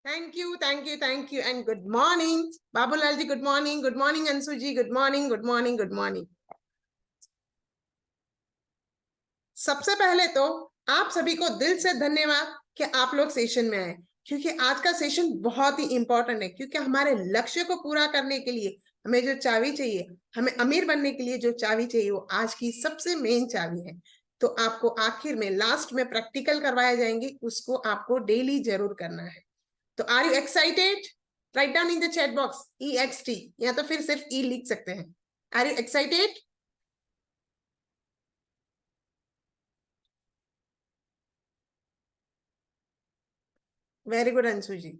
Thank you and good morning Babulal ji, good morning Anshu ji, good morning. सबसे पहले तो आप सभी को दिल से धन्यवाद कि आप लोग सेशन में आए, क्योंकि आज का सेशन बहुत ही इंपॉर्टेंट है। क्योंकि हमारे लक्ष्य को पूरा करने के लिए हमें जो चाबी चाहिए, हमें अमीर बनने के लिए जो चाबी चाहिए, वो आज की सबसे मेन चाबी है। तो आपको आखिर में लास्ट में प्रैक्टिकल करवाए जाएंगे, उसको आपको डेली जरूर करना है। तो are you excited? Right down in the chat box EXT, या तो फिर सिर्फ ई लिख सकते हैं। Are you excited? Very good Anshu ji.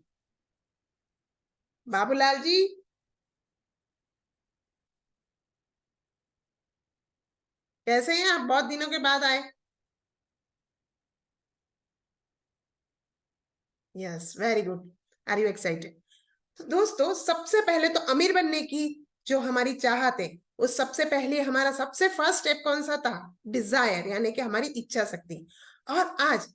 Babulal ji, कैसे हैं आप? बहुत दिनों के बाद आए। Yes, very good. Are you excited? तो दोस्तों, सबसे पहले तो अमीर बनने की जो हमारी चाहत है, वो सबसे पहले हमारा सबसे फर्स्ट स्टेप कौन सा था? डिजायर, यानी कि हमारी इच्छा शक्ति। और आज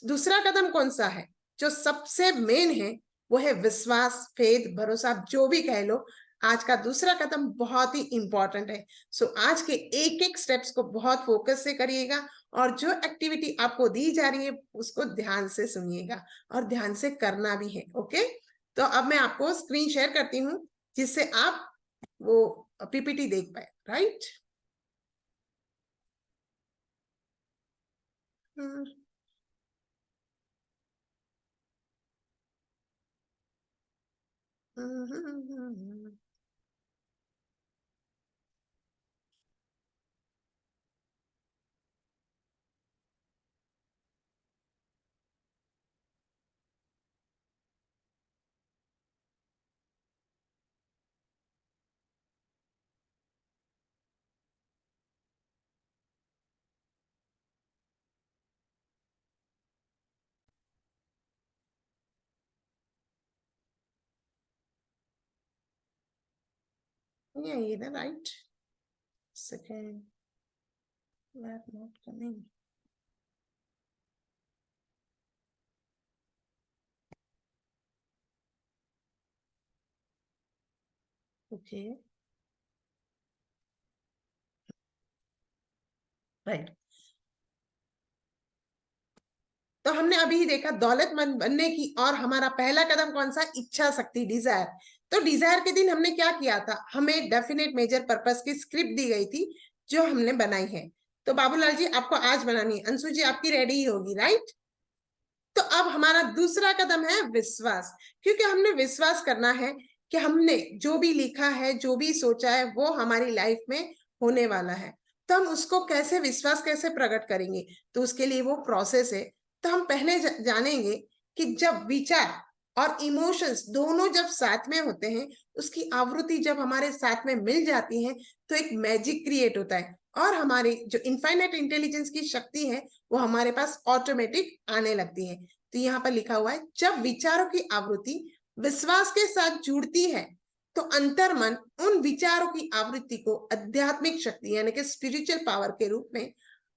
दूसरा कदम कौन सा है जो सबसे मेन है? वो है विश्वास, फेथ, भरोसा, आप जो भी कह लो। आज का दूसरा कदम बहुत ही इंपॉर्टेंट है। सो आज के एक एक स्टेप्स को बहुत फोकस से करिएगा, और जो एक्टिविटी आपको दी जा रही है उसको ध्यान से सुनिएगा और ध्यान से करना भी है। ओके, तो अब मैं आपको स्क्रीन शेयर करती हूँ, जिससे आप वो PPT देख पाए। राइट? ये ना, right? Second, not coming. Okay, right. तो हमने अभी ही देखा दौलतमंद बनने की, और हमारा पहला कदम कौन सा? इच्छा शक्ति, डिजायर। तो डिजायर के दिन हमने क्या किया था? हमें डेफिनेट मेजर पर्पस की स्क्रिप्ट दी गई थी, जो हमने बनाई है। तो बाबूलाल जी, आपको आज बनानी है। अंशु जी, आपकी रेडी ही होगी, राइट? तो अब हमारा दूसरा कदम है विश्वास, क्योंकि हमने विश्वास करना है कि हमने जो भी लिखा है, जो भी सोचा है, वो हमारी लाइफ में होने वाला है। तो हम उसको कैसे, विश्वास कैसे प्रकट करेंगे? तो उसके लिए वो प्रोसेस है। तो हम पहले जानेंगे कि जब विचार और इमोशंस दोनों जब साथ में होते हैं, उसकी आवृत्ति जब हमारे साथ में मिल जाती है, तो एक मैजिक क्रिएट होता है, और हमारी जो इनफाइनाइट इंटेलिजेंस की शक्ति है, वो हमारे पास ऑटोमेटिक आने लगती है। तो यहाँ पर लिखा हुआ है, जब विचारों की आवृत्ति विश्वास के साथ जुड़ती है, तो अंतर्मन उन विचारों की आवृत्ति को आध्यात्मिक शक्ति यानी कि स्पिरिचुअल पावर के रूप में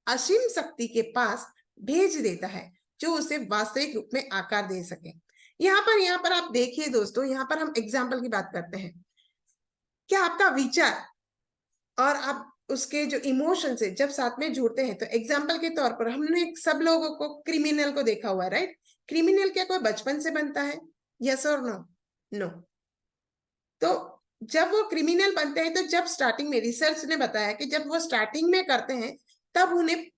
असीम शक्ति के पास भेज देता है, जो उसे वास्तविक रूप में आकार दे सके। यहाँ पर आप देखिए दोस्तों, यहाँ पर हम एग्जाम्पल की बात करते हैं। क्या आपका विचार और आप उसके जो इमोशन से जब साथ में जुड़ते हैं, तो एग्जाम्पल के तौर पर हमने सब लोगों को, क्रिमिनल को देखा हुआ है, राइट? क्रिमिनल क्या कोई बचपन से बनता है? यस और नो? नो। तो जब वो क्रिमिनल बनते हैं, तो जब स्टार्टिंग में रिसर्च ने बताया कि जब वो स्टार्टिंग में करते हैं, तब उन्हें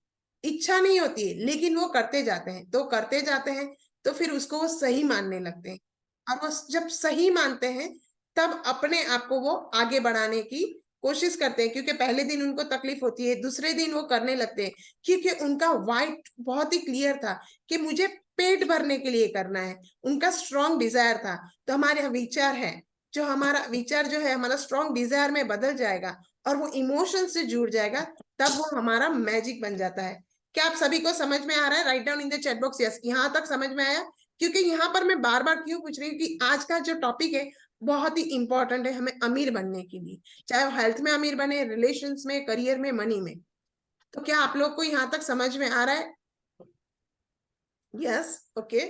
इच्छा नहीं होती है, लेकिन वो करते जाते हैं, तो करते जाते हैं, तो फिर उसको वो सही मानने लगते हैं। और वो जब सही मानते हैं, तब अपने आप को वो आगे बढ़ाने की कोशिश करते हैं, क्योंकि पहले दिन उनको तकलीफ होती है, दूसरे दिन वो करने लगते हैं, क्योंकि उनका वाइट बहुत ही क्लियर था कि मुझे पेट भरने के लिए करना है। उनका स्ट्रॉन्ग डिजायर था। तो हमारे विचार है, जो हमारा विचार जो है हमारा स्ट्रॉन्ग डिजायर में बदल जाएगा, और वो इमोशन से जुड़ जाएगा, तब वो हमारा मैजिक बन जाता है। क्या आप सभी को समझ में आ रहा है? Right down in the chat box yes, यहाँ तक समझ में आया? क्योंकि यहाँ पर मैं बार बार क्यों पूछ रही हूँ कि आज का जो टॉपिक है बहुत ही इंपॉर्टेंट है हमें अमीर बनने के लिए, चाहे वो हेल्थ में अमीर बने, रिलेशंस में, करियर में, मनी में। तो क्या आप लोग को यहाँ तक समझ में आ रहा है? Yes, okay.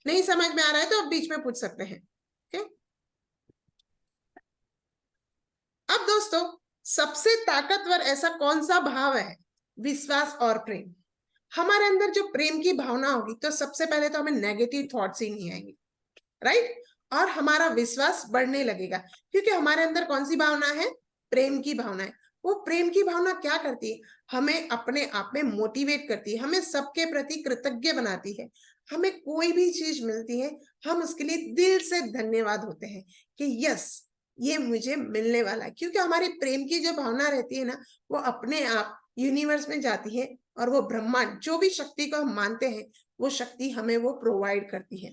नहीं समझ में आ रहा है तो आप बीच में पूछ सकते हैं। ओके, अब दोस्तों, सबसे ताकतवर ऐसा कौन सा भाव है? विश्वास और प्रेम। हमारे अंदर जो प्रेम की भावना होगी तो सबसे पहले तो हमें नेगेटिव थॉट्स ही नहीं आएंगे, राइट। और हमारा विश्वास बढ़ने लगेगा, क्योंकि हमारे अंदर कौन सी भावना है? प्रेम की भावना है। वो प्रेम की भावना क्या करती है? हमें अपने आप में मोटिवेट करती है, हमें सबके प्रति कृतज्ञ बनाती है। हमें कोई भी चीज मिलती है, हम उसके लिए दिल से धन्यवाद होते हैं कि यस, ये मुझे मिलने वाला है। क्योंकि हमारी प्रेम की जो भावना रहती है ना, वो अपने आप यूनिवर्स में जाती है, और वो ब्रह्मांड, जो भी शक्ति को हम मानते हैं, वो शक्ति हमें वो प्रोवाइड करती है।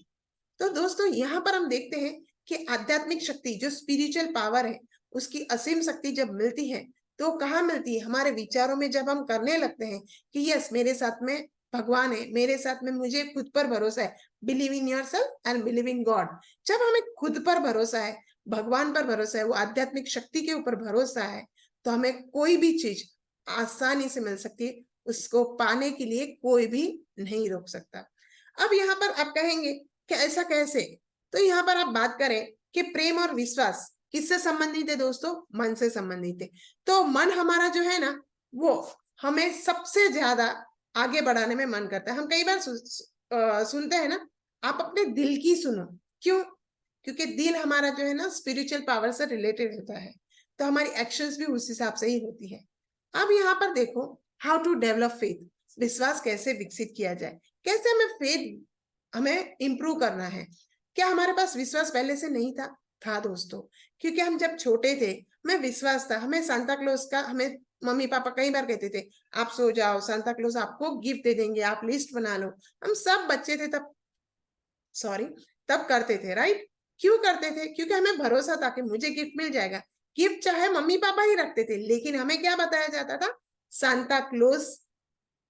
तो दोस्तों, यहाँ पर हम देखते हैं कि आध्यात्मिक शक्ति, जो स्पिरिचुअल पावर है, उसकी असीम शक्ति जब मिलती है तो कहाँ मिलती है? हमारे विचारों में। जब हम करने लगते हैं कि यस, मेरे साथ में भगवान है, मेरे साथ में, मुझे खुद पर भरोसा है, believe in yourself and believe in God. जब हमें खुद पर भरोसा है, भगवान पर भरोसा है, वो आध्यात्मिक शक्ति के ऊपर भरोसा है, तो हमें कोई भी चीज आसानी से मिल सकती है। उसको पाने के लिए कोई भी नहीं रोक सकता। अब यहाँ पर आप कहेंगे कि ऐसा कैसे? तो यहाँ पर आप बात करें कि प्रेम और विश्वास किससे संबंधित है दोस्तों? मन से संबंधित है। तो मन हमारा जो है ना, वो हमें सबसे ज्यादा आगे बढ़ाने में मन करता है। हम कई बार सुनते हैं ना, आप अपने दिल की सुनो। क्यों? क्योंकि दिल हमारा जो है ना, स्पिरिचुअल पावर से रिलेटेड होता है, तो हमारी एक्शंस भी उस हिसाब से ही होती है। अब यहाँ पर देखो, हाउ टू डेवलप फेथ। विश्वास कैसे विकसित किया जाए, कैसे हमें फेथ हमें इंप्रूव करना है। क्या हमारे पास विश्वास पहले से नहीं था? था दोस्तों। क्योंकि हम जब छोटे थे, हमें विश्वास था। हमें सांता क्लॉज का, हमें मम्मी पापा कई बार कहते थे, आप सो जाओ, सांता क्लॉज आपको गिफ्ट दे देंगे, आप लिस्ट बना लो। हम सब बच्चे थे तब, सॉरी, तब करते थे, राइट। क्यों करते थे? क्योंकि हमें भरोसा था कि मुझे गिफ्ट मिल जाएगा। गिफ्ट चाहे मम्मी पापा ही रखते थे, लेकिन हमें क्या बताया जाता था? सांता क्लोज,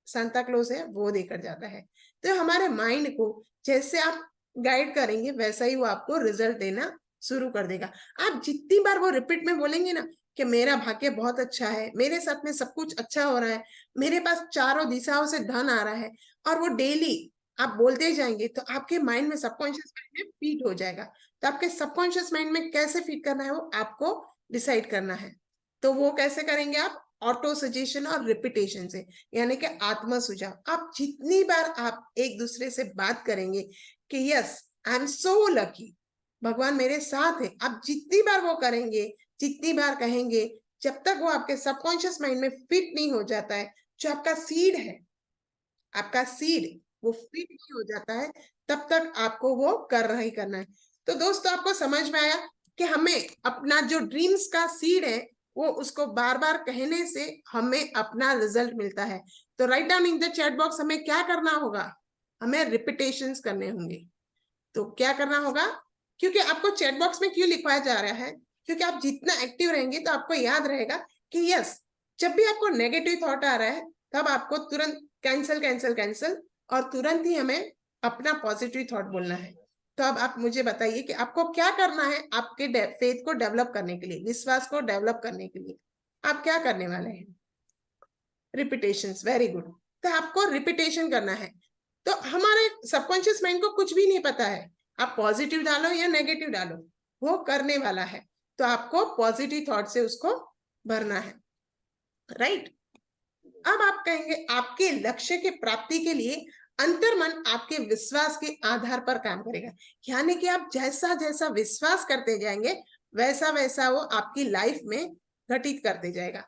सांता क्लोज है, वो देकर जाता है। तो हमारे माइंड को जैसे आप गाइड करेंगे, वैसा ही वो आपको रिजल्ट देना शुरू कर देगा। आप जितनी बार वो रिपीट में बोलेंगे ना कि मेरा भाग्य बहुत अच्छा है, मेरे साथ में सब कुछ अच्छा हो रहा है, मेरे पास चारों दिशाओं से धन आ रहा है, और वो डेली आप बोलते जाएंगे, तो आपके माइंड में, सबकॉन्शियस माइंड में फीड हो जाएगा। तो आपके सबकॉन्शियस माइंड में कैसे फीड करना है, वो आपको डिसाइड करना है। तो वो कैसे करेंगे आप? ऑटो सजेशन और रिपीटेशन से, यानी कि आत्म सुझाव। आप जितनी बार आप एक दूसरे से बात करेंगे कि yes, I am so lucky, भगवान मेरे साथ है, आप जितनी बार वो करेंगे, जितनी बार कहेंगे, जब तक वो आपके सबकॉन्शियस माइंड में फिट नहीं हो जाता है, जो आपका सीड है, आपका सीड वो फिट नहीं हो जाता है, तब तक आपको वो करना ही करना है। तो दोस्तों, आपको समझ में आया कि हमें अपना जो ड्रीम्स का सीड है, वो उसको बार बार कहने से हमें अपना रिजल्ट मिलता है। तो right down in the chat box, हमें क्या करना होगा? हमें रिपीटेशंस करने होंगे। तो क्या करना होगा? क्योंकि आपको चैट बॉक्स में क्यों लिखवाया जा रहा है? क्योंकि आप जितना एक्टिव रहेंगे तो आपको याद रहेगा कि यस, जब भी आपको नेगेटिव थॉट आ रहा है, तब आपको तुरंत कैंसिल कैंसिल कैंसिल, और तुरंत ही हमें अपना पॉजिटिव थॉट बोलना है। तो अब आप मुझे बताइए कि आपको क्या करना है आपके फेथ को डेवलप करने के लिए, विश्वास को डेवलप करने के लिए। आप क्या करने वाले हैं? Repetition, very good. तो आपको रिपीटेशन करना है। तो हमारे सबकॉन्शियस माइंड को कुछ भी नहीं पता है, आप पॉजिटिव डालो या नेगेटिव डालो, वो करने वाला है। तो आपको पॉजिटिव थॉट से उसको भरना है, राइट। अब आप कहेंगे आपके लक्ष्य के प्राप्ति के लिए अंतर्मन आपके विश्वास के आधार पर काम करेगा। यानी कि आप जैसा जैसा विश्वास करते जाएंगे, वैसा वैसा वो आपकी लाइफ में घटित करते जाएगा।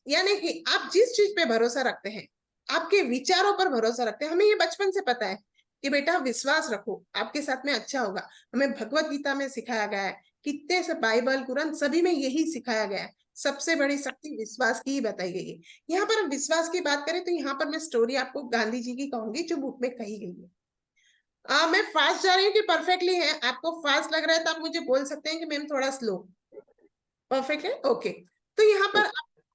यानी कि आप जिस चीज पे भरोसा रखते हैं, आपके विचारों पर भरोसा रखते हैं। हमें ये बचपन से पता है कि बेटा विश्वास रखो, आपके साथ में अच्छा होगा। हमें भगवत गीता में सिखाया गया है, कितने से बाइबल, कुरान, सभी में यही सिखाया गया है। सबसे बड़ी शक्ति विश्वास की ही बताई गई है। यहाँ पर हम विश्वास की बात करें तो यहाँ पर मैं स्टोरी आपको गांधी जी की कहूंगी, जो बुक में कही गई है। मैं फास्ट जा रही हूँ कि परफेक्टली है? आपको फास्ट लग रहा है तो आप मुझे बोल सकते हैं कि मैम थोड़ा स्लो। परफेक्ट है, ओके। तो यहाँ पर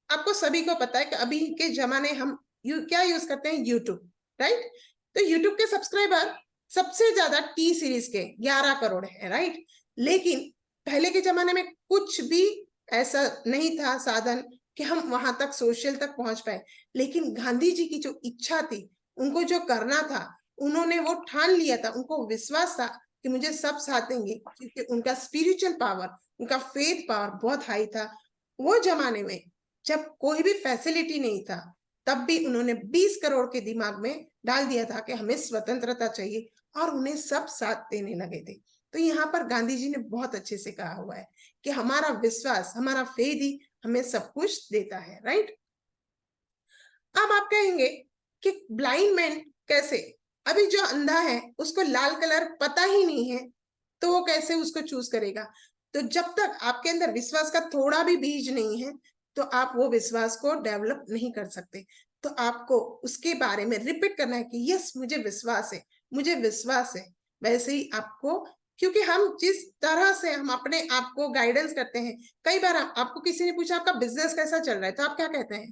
आपको सभी को पता है कि अभी के जमाने हम क्या यूज करते हैं? YouTube, right. तो यूट्यूब के सब्सक्राइबर सबसे ज्यादा टी सीरीज के 11 करोड़ है, राइट। लेकिन पहले के जमाने में कुछ भी ऐसा नहीं था साधन कि हम वहां तक, सोशल तक पहुंच पाए। लेकिन गांधी जी की जो इच्छा थी, उनको जो करना था, उन्होंने वो ठान लिया था, उनको विश्वास था कि मुझे सब साथ देंगे, क्योंकि उनका स्पिरिचुअल पावर, उनका फेथ पावर बहुत हाई था। वो जमाने में जब कोई भी फैसिलिटी नहीं था, तब भी उन्होंने 20 करोड़ के दिमाग में डाल दिया था कि हमें स्वतंत्रता चाहिए, और उन्हें सब साथ देने लगे थे। तो यहाँ पर गांधी जी ने बहुत अच्छे से कहा हुआ है कि हमारा विश्वास, हमारा फेथ ही हमें सब कुछ देता है, राइट। अब आप कहेंगे कि ब्लाइंड मैन कैसे, अभी जो अंधा है उसको लाल कलर पता ही नहीं है, तो वो कैसे उसको चूज करेगा? तो जब तक आपके अंदर विश्वास का थोड़ा भी बीज नहीं है, तो आप वो विश्वास को डेवलप नहीं कर सकते। तो आपको उसके बारे में रिपीट करना है कि यस, मुझे विश्वास है, मुझे विश्वास है। वैसे ही आपको, क्योंकि हम जिस तरह से हम अपने आप को गाइडेंस करते हैं, कई बार आपको किसी ने पूछा आपका बिजनेस कैसा चल रहा है, तो आप क्या कहते हैं?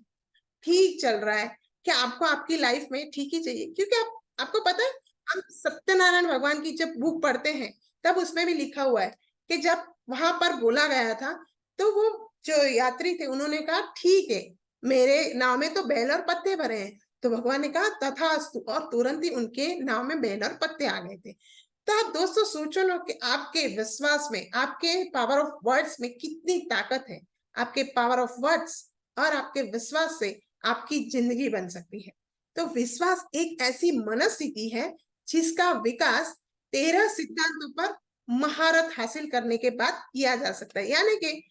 ठीक चल रहा है। क्या आपको आपकी लाइफ में ठीक ही चाहिए? क्योंकि आपको पता है, हम सत्यनारायण भगवान की जब बुक पढ़ते हैं, तब उसमें भी लिखा हुआ है कि जब वहां पर बोला गया था, तो वो जो यात्री थे उन्होंने कहा ठीक है, मेरे नाव में तो बैल और पत्ते भरे हैं। तो भगवान ने कहा तथास्तु, और तुरंत ही उनके नाव में बैल और पत्ते आ गए थे। तो आप दोस्तों सोचो ना कि आपके विश्वास में, आपके पावर ऑफ वर्ड्स में कितनी ताकत है। आपके पावर ऑफ वर्ड्स और आपके विश्वास से आपकी जिंदगी बन सकती है। तो विश्वास एक ऐसी मनस्थिति है जिसका विकास 13 सिद्धांतों पर महारत हासिल करने के बाद किया जा सकता है। यानी कि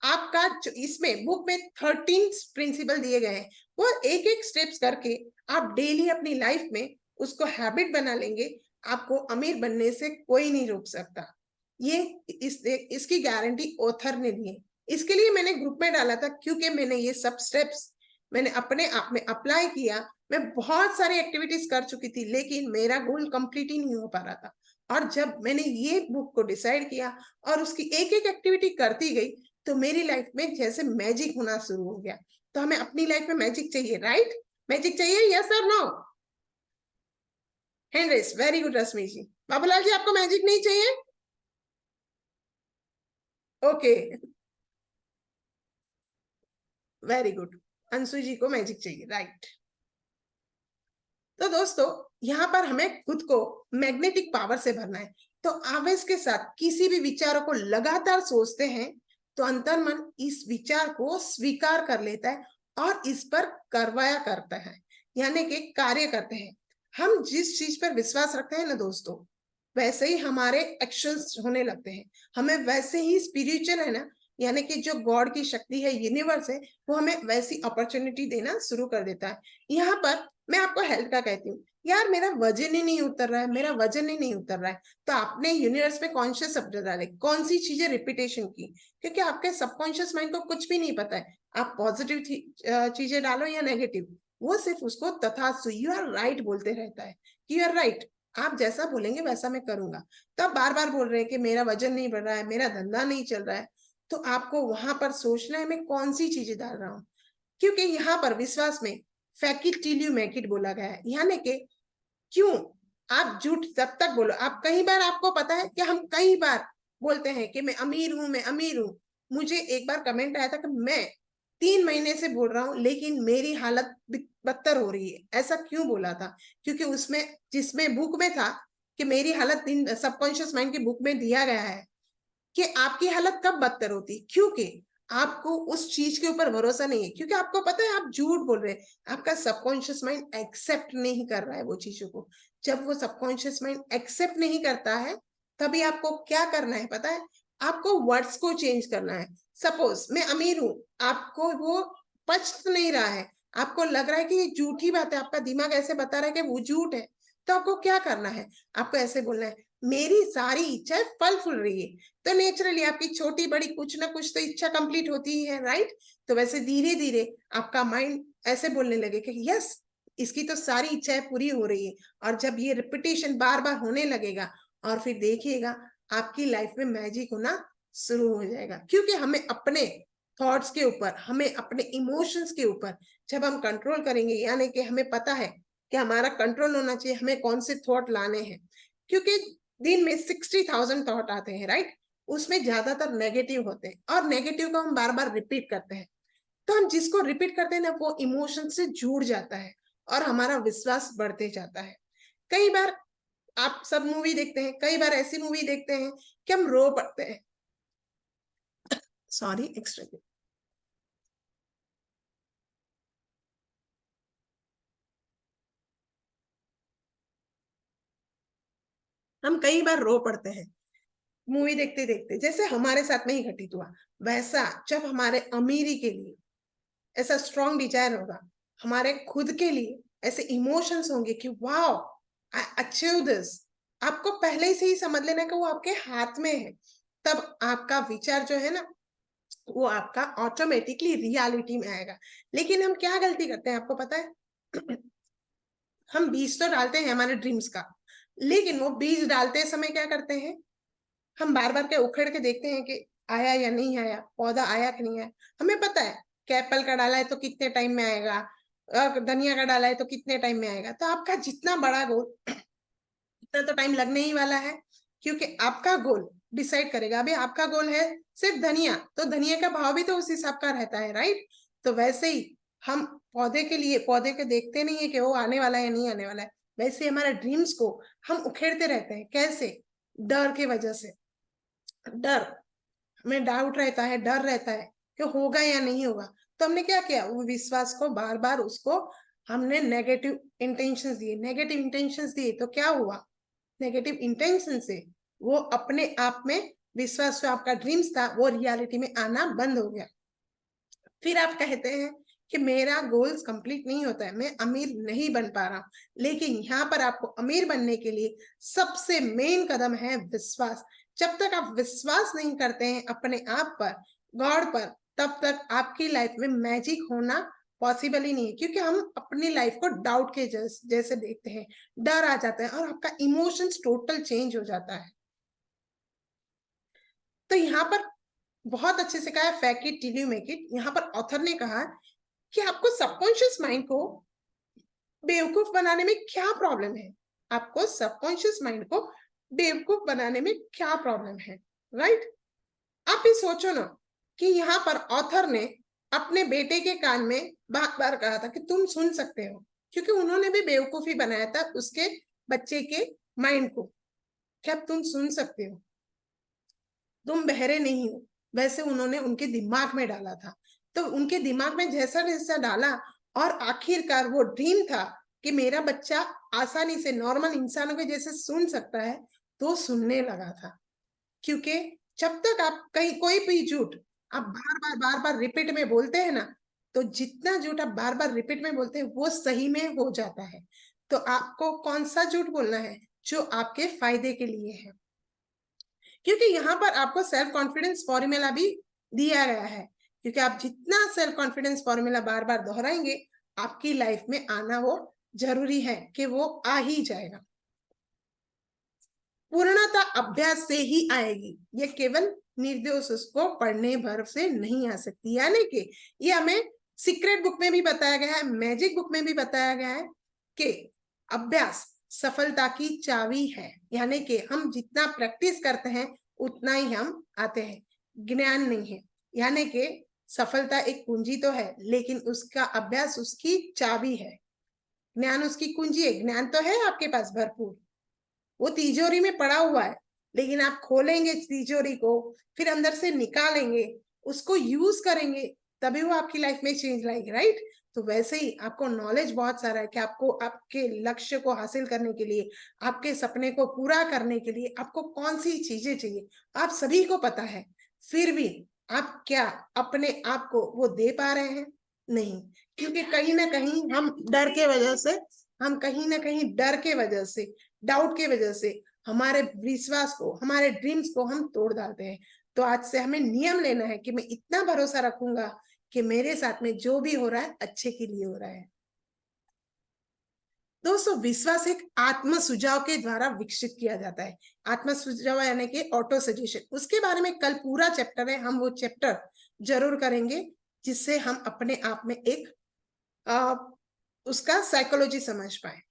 आपका जो इसमें बुक में 13 प्रिंसिपल दिए गए हैं, वो एक एक स्टेप्स करके आप डेली अपनी लाइफ में उसको हैबिट बना लेंगे, आपको अमीर बनने से कोई नहीं रोक सकता। ये इसकी गारंटी ऑथर ने दी है। इसके लिए मैंने ग्रुप में डाला था, क्योंकि मैंने ये सब स्टेप्स मैंने अपने आप में अप्लाई किया। मैं बहुत सारी एक्टिविटीज कर चुकी थी, लेकिन मेरा गोल कंप्लीट ही नहीं हो पा रहा था। और जब मैंने ये बुक को डिसाइड किया और उसकी एक एक एक्टिविटी करती गई, तो मेरी लाइफ में जैसे मैजिक होना शुरू हो गया। तो हमें अपनी लाइफ में मैजिक चाहिए, राइट? मैजिक चाहिए, यस और no? Hand raise, very good Rashmi ji. Babulal ji, आपको मैजिक नहीं चाहिए? Okay, very good. Anshu ji को मैजिक चाहिए, राइट। तो दोस्तों, यहाँ पर हमें खुद को मैग्नेटिक पावर से भरना है। तो आवेश के साथ किसी भी विचारों को लगातार सोचते हैं, तो अंतर्मन इस विचार को स्वीकार कर लेता है और इस पर कार्रवाई करता है, यानी कि कार्य करते हैं। हम जिस चीज पर विश्वास रखते हैं ना दोस्तों, वैसे ही हमारे एक्शंस होने लगते हैं। हमें वैसे ही स्पिरिचुअल है ना, यानी कि जो गॉड की शक्ति है, यूनिवर्स है, वो हमें वैसी अपॉर्चुनिटी देना शुरू कर देता है। यहाँ पर मैं आपको हेल्थ का कहती हूँ, यार मेरा वजन ही नहीं उतर रहा है, मेरा वजन ही नहीं उतर रहा है। तो आपने यूनिवर्स में कॉन्शियस शब्द डाले, कौन सी चीजें रिपीटेशन की, क्योंकि आपके सबकॉन्शियस माइंड को कुछ भी नहीं पता है आप पॉजिटिव चीजें डालो या नेगेटिव, वो सिर्फ उसको तथास्तु, यू आर राइट बोलते रहता है कि यू आर राइट, आप जैसा बोलेंगे वैसा मैं करूंगा। तो आप बार बार बोल रहे हैं कि मेरा वजन नहीं बढ़ रहा है, मेरा धंधा नहीं चल रहा है, तो आपको वहां पर सोचना है मैं कौन सी चीजें डाल रहा हूँ। क्योंकि यहाँ पर विश्वास में fake it till you make it बोला गया है, यानी कि क्यों आप झूठ तब तक बोलो। आप कई बार, आपको पता है कि हम कई बार बोलते हैं कि मैं अमीर हूं, मैं अमीर हूं। मुझे एक बार कमेंट आया था कि मैं 3 महीने से बोल रहा हूँ लेकिन मेरी हालत बदतर हो रही है। ऐसा क्यों बोला था? क्योंकि उसमें, जिसमें बुक में था कि मेरी हालत, सबकॉन्शियस माइंड की बुक में दिया गया है कि आपकी हालत कब बदतर होती, क्योंकि आपको उस चीज के ऊपर भरोसा नहीं है, क्योंकि आपको पता है आप झूठ बोल रहे हैं। आपका सबकॉन्शियस माइंड एक्सेप्ट नहीं कर रहा है वो चीजों को। जब वो सबकॉन्शियस माइंड एक्सेप्ट नहीं करता है, तभी आपको क्या करना है पता है? आपको वर्ड्स को चेंज करना है। सपोज मैं अमीर हूं, आपको वो पच नहीं रहा है, आपको लग रहा है कि ये झूठी बात है, आपका दिमाग ऐसे बता रहा है कि वो झूठ है। तो आपको क्या करना है? आपको ऐसे बोलना है, मेरी सारी इच्छाएं फल फूल रही है। तो नेचुरली आपकी छोटी बड़ी कुछ ना कुछ तो इच्छा कंप्लीट होती ही है, राइट? तो वैसे धीरे धीरे आपका माइंड ऐसे बोलने लगे कि यस, इसकी तो सारी इच्छाएं पूरी हो रही है। और जब ये रिपीटेशन बार बार होने लगेगा, और फिर देखिएगा आपकी लाइफ में मैजिक होना शुरू हो जाएगा। क्योंकि हमें अपने थॉट्स के ऊपर, हमें अपने इमोशंस के ऊपर जब हम कंट्रोल करेंगे, यानी कि हमें पता है कि हमारा कंट्रोल होना चाहिए, हमें कौन से थॉट लाने हैं। क्योंकि दिन में 60,000 थॉट आते हैं, राइट? उसमें ज्यादातर नेगेटिव होते हैं, और नेगेटिव को हम बार बार रिपीट करते हैं। तो हम जिसको रिपीट करते हैं ना, वो इमोशन से जुड़ जाता है और हमारा विश्वास बढ़ते जाता है। कई बार आप सब मूवी देखते हैं, कई बार ऐसी मूवी देखते हैं कि हम रो पड़ते हैं। Sorry, extra. हम कई बार रो पड़ते हैं मूवी देखते देखते, जैसे हमारे साथ में ही घटित हुआ। वैसा जब हमारे अमीरी के लिए ऐसा स्ट्रॉन्ग डिजायर होगा, हमारे खुद के लिए ऐसे इमोशंस होंगे कि वाओ, आई अचीव दिस, आपको पहले से ही समझ लेना कि वो आपके हाथ में है। तब आपका विचार जो है ना, वो आपका ऑटोमेटिकली रियलिटी में आएगा। लेकिन हम क्या गलती करते हैं आपको पता है? हम बीज तो डालते हैं हमारे ड्रीम्स का, लेकिन वो बीज डालते समय क्या करते हैं, हम बार बार के उखेड़ के देखते हैं कि आया या नहीं आया, पौधा आया कि नहीं आया। हमें पता है कि एप्पल का डाला है तो कितने टाइम में आएगा, धनिया का डाला है तो कितने टाइम में आएगा। तो आपका जितना बड़ा गोल, इतना तो टाइम लगने ही वाला है, क्योंकि आपका गोल डिसाइड करेगा। अभी आपका गोल है सिर्फ धनिया, तो धनिया का भाव भी तो उस हिसाब का रहता है, राइट? तो वैसे ही हम पौधे के लिए पौधे के देखते नहीं है कि वो आने वाला है या नहीं आने वाला है। वैसे हमारे ड्रीम्स को हम उखेड़ते रहते हैं। कैसे? डर की वजह से। डर, हमें डाउट रहता है, डर रहता है कि होगा या नहीं होगा। तो हमने क्या किया, वो विश्वास को बार बार उसको हमने नेगेटिव इंटेंशंस दिए। नेगेटिव इंटेंशंस दिए तो क्या हुआ, नेगेटिव इंटेंशन से वो अपने आप में विश्वास जो आपका ड्रीम्स था वो रियलिटी में आना बंद हो गया। फिर आप कहते हैं कि मेरा गोल्स कंप्लीट नहीं होता है, मैं अमीर नहीं बन पा रहा हूं। लेकिन यहाँ पर आपको अमीर बनने के लिए सबसे मेन कदम है विश्वास। जब तक आप विश्वास नहीं करते हैं अपने आप पर, गॉड पर, तब तक आपकी लाइफ में मैजिक होना पॉसिबल ही नहीं है। क्योंकि हम अपनी लाइफ को डाउट के जैसे देखते हैं, डर आ जाता है और आपका इमोशंस टोटल चेंज हो जाता है। तो यहाँ पर बहुत अच्छे से कहा है, fake it till you make it. यहाँ पर ऑथर ने कहा कि आपको सबकॉन्शियस माइंड को बेवकूफ बनाने में क्या प्रॉब्लम है। आपको सबकॉन्शियस माइंड को बेवकूफ बनाने में क्या प्रॉब्लम है, राइट? आप भी सोचो ना कि यहाँ पर ऑथर ने अपने बेटे के कान में बार बार कहा था कि तुम सुन सकते हो, क्योंकि उन्होंने भी बेवकूफी बनाया था उसके बच्चे के माइंड को। क्या तुम सुन सकते हो, तुम बहरे नहीं हो, वैसे उन्होंने उनके दिमाग में डाला था। तो उनके दिमाग में जैसा जैसा डाला, और आखिरकार वो ड्रीम था कि मेरा बच्चा आसानी से नॉर्मल इंसानों के जैसे सुन सकता है, तो सुनने लगा था। क्योंकि जब तक आप कहीं कोई भी झूठ आप बार बार रिपीट में बोलते हैं ना, तो जितना झूठ आप बार बार रिपीट में बोलते हैं वो सही में हो जाता है। तो आपको कौन सा झूठ बोलना है जो आपके फायदे के लिए है, क्योंकि यहाँ पर आपको सेल्फ कॉन्फिडेंस फॉर्मूला भी दिया गया है। क्योंकि आप जितना सेल्फ कॉन्फिडेंस फॉर्मूला बार बार दोहराएंगे, आपकी लाइफ में आना वो जरूरी है कि वो आ ही जाएगा। पूर्णता अभ्यास से ही आएगी, ये केवल निर्दोष को पढ़ने भर से नहीं आ सकती। यानी कि ये हमें सीक्रेट बुक में भी बताया गया है, मैजिक बुक में भी बताया गया है कि अभ्यास सफलता की चाबी है। यानी कि हम जितना प्रैक्टिस करते हैं उतना ही हम आते हैं, ज्ञान नहीं है। यानी कि सफलता एक कुंजी तो है, लेकिन उसका अभ्यास उसकी चाबी है। ज्ञान उसकी कुंजी है। ज्ञान तो है आपके पास भरपूर, वो तिजोरी में पड़ा हुआ है, लेकिन आप खोलेंगे तिजोरी को, फिर अंदर से निकालेंगे, उसको यूज करेंगे, तभी वो आपकी लाइफ में चेंज लाएगी, राइट? तो वैसे ही आपको नॉलेज बहुत सारा है कि आपको आपके लक्ष्य को हासिल करने के लिए, आपके सपने को पूरा करने के लिए आपको कौन सी चीजें चाहिए, आप सभी को पता है। फिर भी आप क्या अपने आप को वो दे पा रहे हैं? नहीं। क्योंकि कहीं ना कहीं हम डर के वजह से, हम कहीं ना कहीं डर के वजह से, डाउट के वजह से हमारे विश्वास को, हमारे ड्रीम्स को हम तोड़ डालते हैं। तो आज से हमें नियम लेना है कि मैं इतना भरोसा रखूंगा कि मेरे साथ में जो भी हो रहा है अच्छे के लिए हो रहा है। दोस्तों, विश्वास एक आत्म सुझाव के द्वारा विकसित किया जाता है। आत्म सुझाव यानी कि ऑटो सजेशन, उसके बारे में कल पूरा चैप्टर है, हम वो चैप्टर जरूर करेंगे, जिससे हम अपने आप में एक उसका साइकोलॉजी समझ पाए।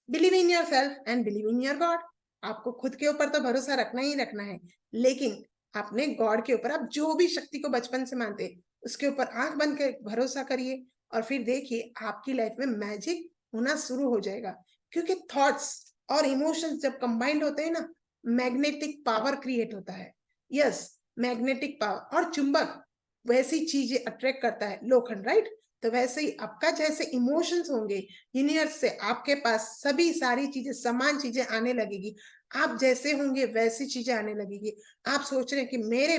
Believe in your self and believe in your God. आपको खुद के ऊपर तो भरोसा रखना ही रखना है, लेकिन अपने गॉड के ऊपर, आप जो भी शक्ति को बचपन से मानते हैं उसके ऊपर आंख बंद कर भरोसा करिए, और फिर देखिए आपकी लाइफ में मैजिक होना शुरू हो जाएगा। क्योंकि थॉट्स और इमोशंस जब कंबाइंड होते हैं ना, मैग्नेटिक पावर क्रिएट होता है। Yes, magnetic power. और चुंबक वैसी चीजें अट्रैक्ट करता है, लोखंड, राइट। तो वैसे ही आपका जैसे इमोशंस होंगे, यूनिवर्स से आपके पास सभी सारी चीजें, समान चीजें आने लगेगी। आप जैसे होंगे वैसी चीजें आने लगेगी। आप सोच रहे हैं कि मेरे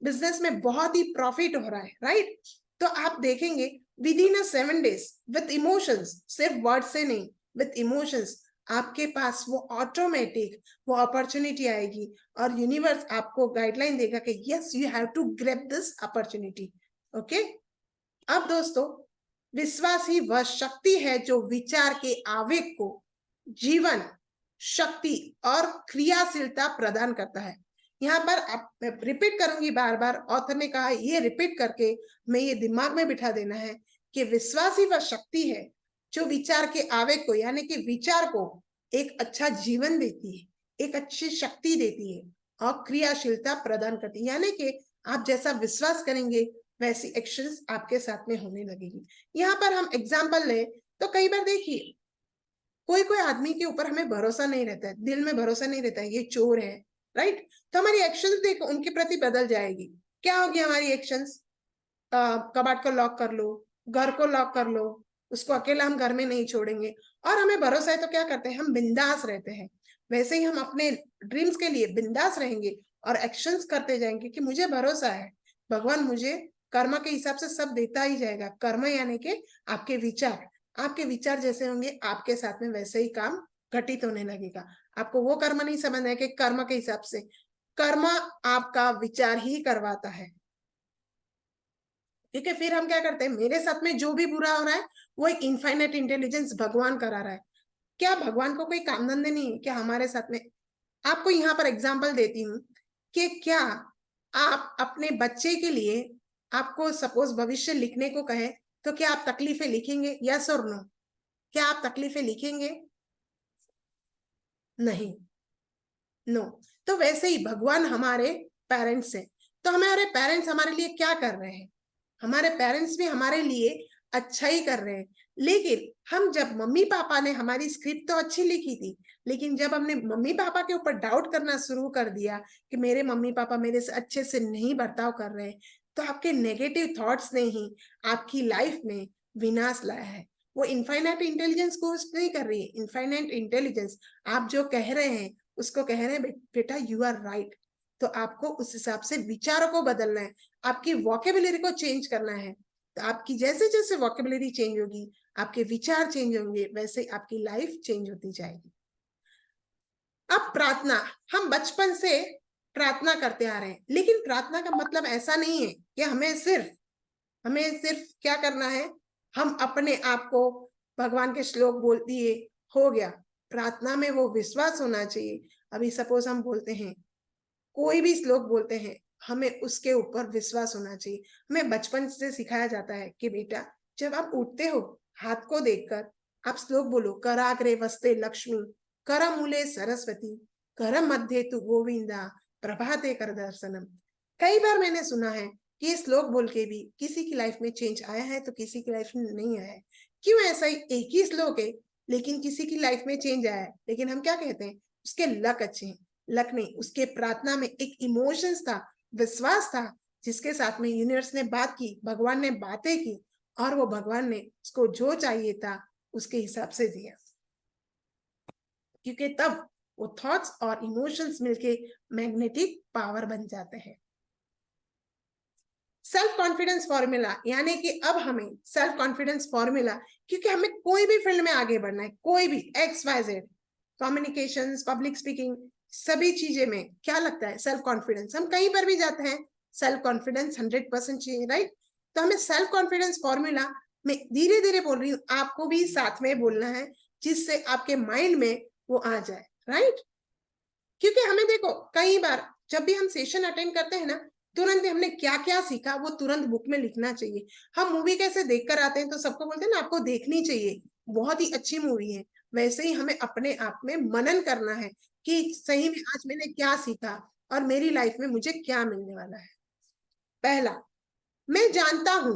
बिजनेस में बहुत ही प्रॉफिट हो रहा है, राइट। तो आप देखेंगे with in 7 days with emotions, सिर्फ वर्ड से नहीं, विथ इमोशंस आपके पास वो ऑटोमेटिक वो अपॉर्चुनिटी आएगी। और यूनिवर्स आपको गाइडलाइन देगा कि yes, you have to grab this opportunity. Okay. अब दोस्तों, विश्वास ही वह शक्ति है जो विचार के आवेग को जीवन, शक्ति और क्रियाशीलता प्रदान करता है। यहाँ पर आप, मैं रिपीट करूंगी बार बार, ऑथर ने कहा ये रिपीट करके मैं ये दिमाग में बिठा देना है कि विश्वास ही वह शक्ति है जो विचार के आवेग को, यानी कि विचार को एक अच्छा जीवन देती है, एक अच्छी शक्ति देती है और क्रियाशीलता प्रदान करती है। यानी कि आप जैसा विश्वास करेंगे वैसी एक्शंस आपके साथ में होने लगेगी। यहाँ पर हम एग्जाम्पल ले तो कई बार देखिए, कोई कोई आदमी के ऊपर हमें भरोसा नहीं रहता है, दिल में भरोसा नहीं रहता है, ये चोर है, राइट। तो हमारी एक्शंस देखो उनके प्रति बदल जाएगी। क्या होगी हमारी एक्शंस? कबाड़ को लॉक कर लो, घर को लॉक कर लो, उसको अकेला हम घर में नहीं छोड़ेंगे। और हमें भरोसा है तो क्या करते हैं, हम बिंदास रहते हैं। वैसे ही हम अपने ड्रीम्स के लिए बिंदास रहेंगे और एक्शंस करते जाएंगे कि मुझे भरोसा है भगवान मुझे कर्म के हिसाब से सब देता ही जाएगा। कर्म यानी कि आपके विचार, आपके विचार जैसे होंगे आपके साथ में वैसे ही काम घटित होने लगेगा। आपको वो कर्म नहीं समझना है कि कर्म के हिसाब से, कर्म आपका विचार ही करवाता है। ठीक है, फिर हम क्या करते हैं, मेरे साथ में जो भी बुरा हो रहा है वो एक इनफाइनाइट इंटेलिजेंस भगवान करा रहा है। क्या भगवान को कोई काम धंधे नहीं है क्या हमारे साथ में? आपको यहाँ पर एग्जाम्पल देती हूँ कि क्या आप अपने बच्चे के लिए, आपको सपोज भविष्य लिखने को कहे तो क्या आप तकलीफें लिखेंगे? यस और नो? क्या आप तकलीफें लिखेंगे? नहीं, नो। तो वैसे ही भगवान हमारे पेरेंट्स हैं। तो हमारे पेरेंट्स हमारे लिए क्या कर रहे हैं? हमारे पेरेंट्स भी हमारे लिए अच्छा ही कर रहे हैं। लेकिन हम जब मम्मी पापा ने हमारी स्क्रिप्ट तो अच्छी लिखी थी, लेकिन जब हमने मम्मी पापा के ऊपर डाउट करना शुरू कर दिया कि मेरे मम्मी पापा मेरे से अच्छे से नहीं बर्ताव कर रहे, तो आपके नेगेटिव थॉट्स ने ही आपकी लाइफ में विनाश लाया है। वो इनफाइनाइट इंटेलिजेंस कोर्स नहीं कर रही है। इनफाइनाइट इंटेलिजेंस आप जो कह रहे हैं उसको कह रहे हैं बेटा यू आर राइट। तो आपको उस हिसाब से विचारों को बदलना है, आपकी वोकेबुलरी को चेंज करना है। तो आपकी जैसे जैसे वोकेबुलरी चेंज होगी, आपके विचार चेंज होंगे, वैसे आपकी लाइफ चेंज होती जाएगी। अब प्रार्थना, हम बचपन से प्रार्थना करते आ रहे हैं, लेकिन प्रार्थना का मतलब ऐसा नहीं है कि हमें सिर्फ क्या करना है, हम अपने आप को भगवान के श्लोक बोल दिए हो गया। प्रार्थना में वो विश्वास होना चाहिए। अभी सपोज हम बोलते हैं, कोई भी श्लोक बोलते हैं, हमें उसके ऊपर विश्वास होना चाहिए। हमें बचपन से सिखाया जाता है कि बेटा जब आप उठते हो हाथ को देखकर आप श्लोक बोलो, कराग्रे वस्ते लक्ष्मी, करमूले सरस्वती, कर मध्य तु गोविंदा, प्रभाते कर दर्शनम। कई बार मैंने सुना है कि ये श्लोक बोल के भी किसी की लाइफ में चेंज आया है तो किसी की लाइफ में नहीं आया है। क्यों ऐसा ही? एक ही श्लोक है लेकिन किसी की लाइफ में चेंज आया है, लेकिन हम क्या कहते हैं, उसके लक अच्छे हैं। लक नहीं, उसके प्रार्थना में एक इमोशंस था, विश्वास था, जिसके साथ में यूनिवर्स ने बात की, भगवान ने बातें की और वो भगवान ने उसको जो चाहिए था उसके हिसाब से दिया। क्योंकि तब वो थॉट्स और इमोशंस मिलके मैग्नेटिक पावर बन जाते हैं। सेल्फ कॉन्फिडेंस फॉर्मूला, यानी कि अब हमें सेल्फ कॉन्फिडेंस फॉर्मूला, क्योंकि हमें कोई भी फील्ड में आगे बढ़ना है, कोई भी XYZ, कम्युनिकेशंस, पब्लिक स्पीकिंग, सभी चीजें में क्या लगता है, सेल्फ कॉन्फिडेंस। हम कहीं पर भी जाते हैं सेल्फ कॉन्फिडेंस 100% चाहिए, राइट। तो हमें सेल्फ कॉन्फिडेंस फॉर्मूला में धीरे धीरे बोल रही हूँ, आपको भी साथ में बोलना है जिससे आपके माइंड में वो आ जाए, राइट। क्योंकि हमें देखो कई बार जब भी हम सेशन अटेंड करते हैं ना, तुरंत हमने क्या क्या सीखा वो तुरंत बुक में लिखना चाहिए। हम मूवी कैसे देखकर आते हैं तो सबको बोलते हैं ना आपको देखनी चाहिए, बहुत ही अच्छी मूवी है। वैसे ही हमें अपने आप में मनन करना है कि सही में आज मैंने क्या सीखा और मेरी लाइफ में मुझे क्या मिलने वाला है। पहला, मैं जानता हूं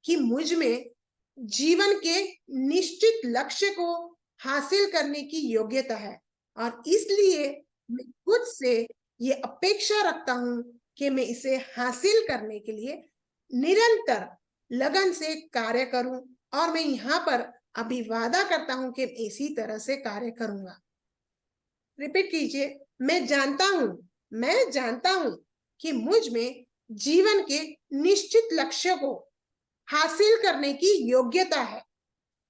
कि मुझ में जीवन के निश्चित लक्ष्य को हासिल करने की योग्यता है, और इसलिए मैं खुद से ये अपेक्षा रखता हूं कि मैं इसे हासिल करने के लिए निरंतर लगन से कार्य करूं, और मैं यहाँ पर अभी वादा करता हूं कि इसी तरह से कार्य करूंगा। रिपीट कीजिए। मैं जानता हूं कि मुझ में जीवन के निश्चित लक्ष्य को हासिल करने की योग्यता है,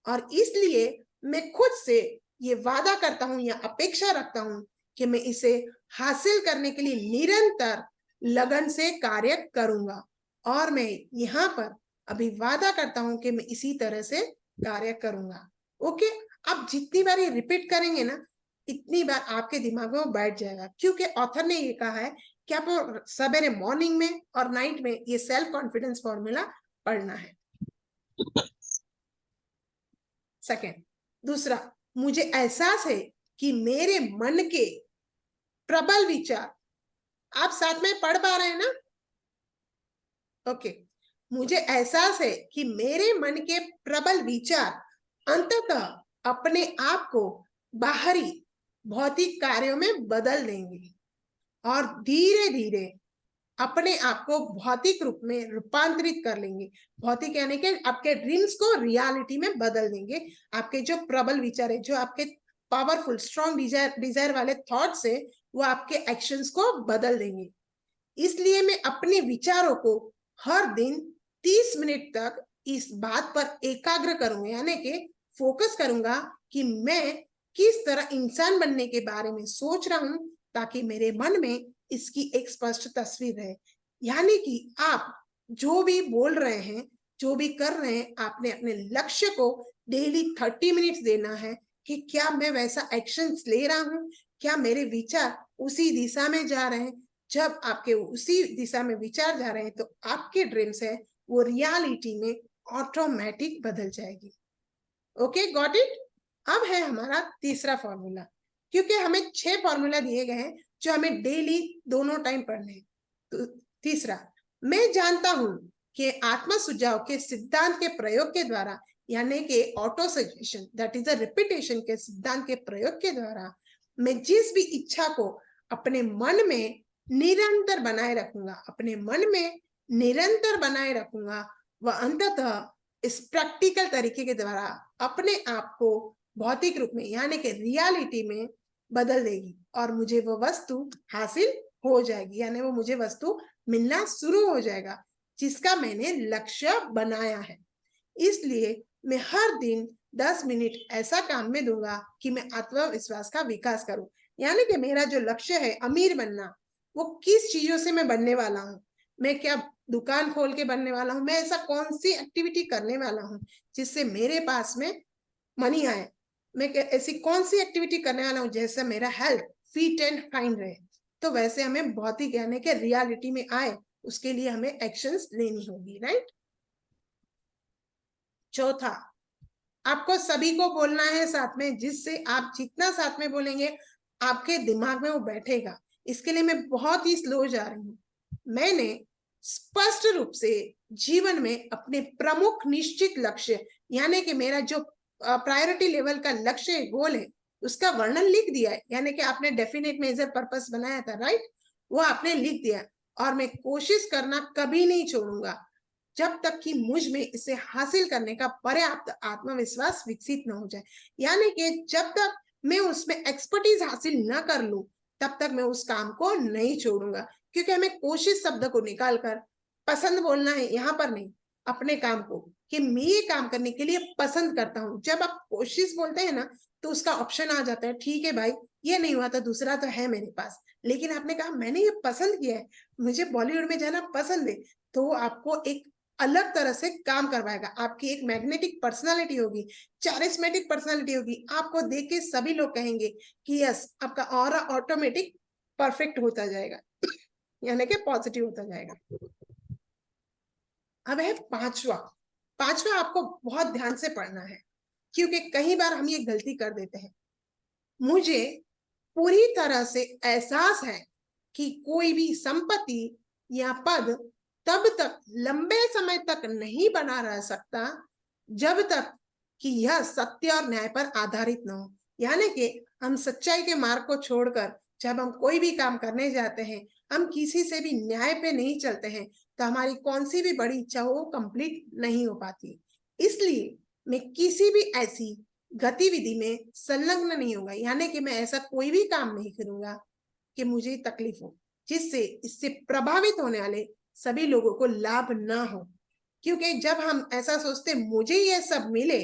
और इसलिए मैं खुद से ये वादा करता हूं या अपेक्षा रखता हूं कि मैं इसे हासिल करने के लिए निरंतर लगन से कार्य करूंगा, और मैं यहाँ पर अभी वादा करता हूं कि मैं इसी तरह से कार्य करूंगा। ओके, आप जितनी बार ये रिपीट करेंगे ना, इतनी बार आपके दिमाग में बैठ जाएगा, क्योंकि ऑथर ने ये कहा है कि आपको सवेरे मॉर्निंग में और नाइट में ये सेल्फ कॉन्फिडेंस फॉर्मूला पढ़ना है। सेकेंड, दूसरा, मुझे एहसास है कि मेरे मन के प्रबल विचार, आप साथ में पढ़ पा रहे हैं ना? ओके, मुझे एहसास है कि मेरे मन के प्रबल विचार अंततः अपने आप को बाहरी भौतिक कार्यों में बदल देंगे, और धीरे धीरे अपने आप को भौतिक रूप में रूपांतरित कर लेंगे। भौतिक यानी कि आपके ड्रीम्स को रियलिटी में बदल देंगे। आपके जो प्रबल विचार है, जो आपके पावरफुल स्ट्रॉन्ग डिजायर वाले थॉट्स है, वो आपके एक्शंस को बदल देंगे। इसलिए मैं अपने विचारों को हर दिन 30 मिनट तक इस बात पर एकाग्र करूंगा, यानी कि फोकस करूंगा कि मैं किस तरह इंसान बनने के बारे में सोच रहा हूं, ताकि मेरे मन में इसकी एक स्पष्ट तस्वीर है। यानी कि आप जो भी बोल रहे हैं, जो भी कर रहे हैं, आपने अपने लक्ष्य को डेली 30 मिनट्स देना है कि क्या मैं वैसा एक्शंस ले रहा हूं, क्या मेरे विचार उसी दिशा में जा रहे हैं। जब आपके उसी दिशा में विचार जा रहे हैं, तो आपके ड्रीम्स है वो रियलिटी में ऑटोमेटिक बदल जाएगी। Okay, got it. अब है हमारा तीसरा फॉर्मूला, क्योंकि हमें 6 फॉर्मूला दिए गए हैं जो हमें डेली दोनों टाइम पढ़ने हैं। तो तीसरा, मैं जानता हूं कि आत्मा सुझाव के सिद्धांत के प्रयोग के द्वारा, यानी कि auto suggestion that is a repetition के सिद्धांत के प्रयोग के द्वारा, मैं जिस भी इच्छा को अपने मन में निरंतर बनाए रखूंगा, अपने मन में निरंतर बनाए रखूंगा, वह अंततः इस प्रैक्टिकल तरीके के द्वारा अपने आप को भौतिक रूप में यानी कि रियलिटी में बदल देगी, और मुझे वो वस्तु हासिल हो जाएगी, यानी वो मुझे वस्तु मिलना शुरू हो जाएगा जिसका मैंने लक्ष्य बनाया है। इसलिए मैं हर दिन 10 मिनट ऐसा काम में दूंगा कि मैं आत्मविश्वास का विकास करूं, यानी कि मेरा जो लक्ष्य है अमीर बनना, वो किस चीजों से मैं बनने वाला हूँ, मैं क्या दुकान खोल के बनने वाला हूँ, मैं ऐसा कौन सी एक्टिविटी करने वाला हूँ जिससे मेरे पास में मनी आए, मैं ऐसी कौन सी एक्टिविटी करने वाला हूँ जैसे मेरा हेल्थ फिट एंड फाइन रहे। तो वैसे हमें भौतिक यानी कि रियलिटी में आए, उसके लिए हमें एक्शंस लेनी होगी, राइट। चौथा, आपको सभी को बोलना है साथ में, जिससे आप जितना साथ में बोलेंगे आपके दिमाग में वो बैठेगा। इसके लिए मैं बहुत ही स्लो जा रही हूँ। मैंने स्पष्ट रूप से जीवन में अपने प्रमुख निश्चित लक्ष्य, यानी कि मेरा जो प्रायोरिटी लेवल का लक्ष्य है, गोल है, उसका वर्णन लिख दिया है, यानी कि आपने डेफिनेट मेजर पर्पस बनाया था, राइट, वो आपने लिख दिया। और मैं कोशिश करना कभी नहीं छोड़ूंगा जब तक कि मुझ में इसे हासिल करने का पर्याप्त आत्मविश्वास विकसित न हो जाए, यानी कि जब तक मैं उसमें एक्सपर्टीज हासिल न कर लूं, तब तक मैं उस काम को नहीं छोड़ूंगा। क्योंकि हमें कोशिश शब्द को निकालकर पसंद बोलना है यहाँ पर, नहीं, अपने काम को कि मैं ये काम करने के लिए पसंद करता हूँ। जब आप कोशिश बोलते हैं ना, तो उसका ऑप्शन आ जाता है, ठीक है भाई, ये नहीं हुआ तो दूसरा तो है मेरे पास, लेकिन आपने कहा मैंने ये पसंद किया है, मुझे बॉलीवुड में जाना पसंद है, तो आपको एक अलग तरह से काम करवाएगा। आपकी एक मैग्नेटिक पर्सनालिटी होगी, चारिस्मेटिक पर्सनालिटी होगी, आपको देख के सभी लोग कहेंगे कि यस, आपका ऑरा ऑटोमेटिक परफेक्ट होता जाएगा, यानी कि पॉजिटिव होता जाएगा। अब है पांचवा। पांचवा आपको बहुत ध्यान से पढ़ना है, क्योंकि कई बार हम ये गलती कर देते हैं। मुझे पूरी तरह से एहसास है कि कोई भी संपत्ति या पद तब तक लंबे समय तक नहीं बना रह सकता जब तक कि यह सत्य और न्याय पर आधारित न हो। यानी कि हम सच्चाई के मार्ग को छोड़कर जब हम कोई भी काम करने जाते हैं, हम किसी से भी न्याय पे नहीं चलते हैं, तो हमारी कौन सी भी बड़ी इच्छा हो कंप्लीट नहीं हो पाती। इसलिए मैं किसी भी ऐसी गतिविधि में संलग्न नहीं होगा, यानी कि मैं ऐसा कोई भी काम नहीं करूंगा कि मुझे तकलीफ हो, जिससे इससे प्रभावित होने वाले सभी लोगों को लाभ ना हो। क्योंकि जब हम ऐसा सोचते मुझे ये सब मिले,